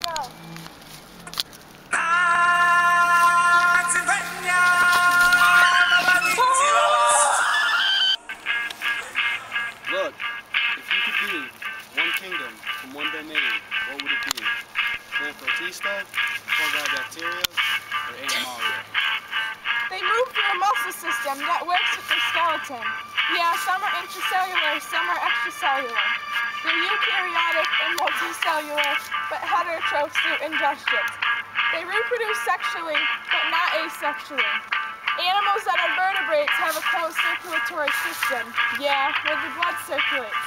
Go. Look, if you could be one kingdom from one domain, what would it be? Plant Protista, fungi bacteria, or Animalia? They move through a muscle system that works with their skeleton. Yeah, some are intracellular, some are extracellular. They're eukaryotic and multicellular, but heterotrophs through ingestion. They reproduce sexually, but not asexually. Animals that are vertebrates have a closed circulatory system, yeah, where the blood circulates.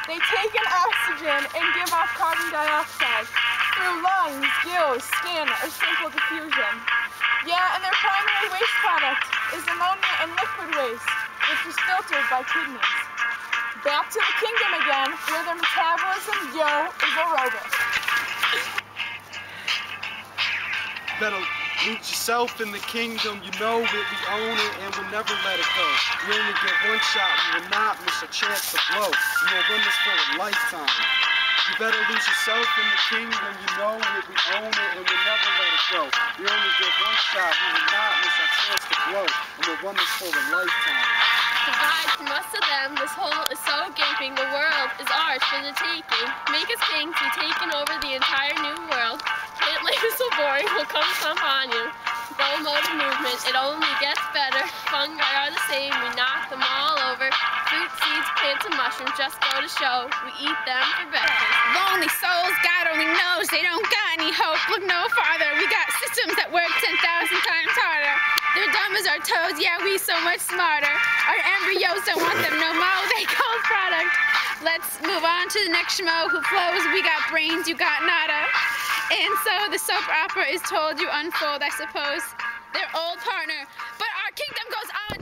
They take in oxygen and give off carbon dioxide through lungs, gills, skin, or simple diffusion. Yeah, and their primary waste product is ammonia and liquid waste, which is filtered by kidneys. Back to the kingdom again, where their metabolism, is aerobic. Better root yourself in the kingdom, you know that we own it and we'll never let it go. We only get one shot, we will not miss a chance to blow. We will run this for a lifetime. You better lose yourself in the kingdom, you know that we own it and we'll never let it go. We only get one shot, we will not miss a chance to blow. And we'll run this for a lifetime. Divide from us to them, this hole is so gaping, the world is ours for the taking. Make us kings, be taking over the entire new world. Can't live so boring, will come upon you. Low-motive movement, it only gets better. Fungi are the same, we knock them all over. Fruit, seeds, plants, and mushrooms just go to show. We eat them for breakfast. Lonely souls, God only knows they don't got any hope. Look no farther, we got systems that work 10,000 times harder. They're dumb as our toes, yeah, we so much smarter. Our embryos don't want them no more, they cold product. Let's move on to the next schmo who flows. We got brains, you got nada. And so the soap opera is told you unfold, I suppose. Their old partner, but our kingdom goes on.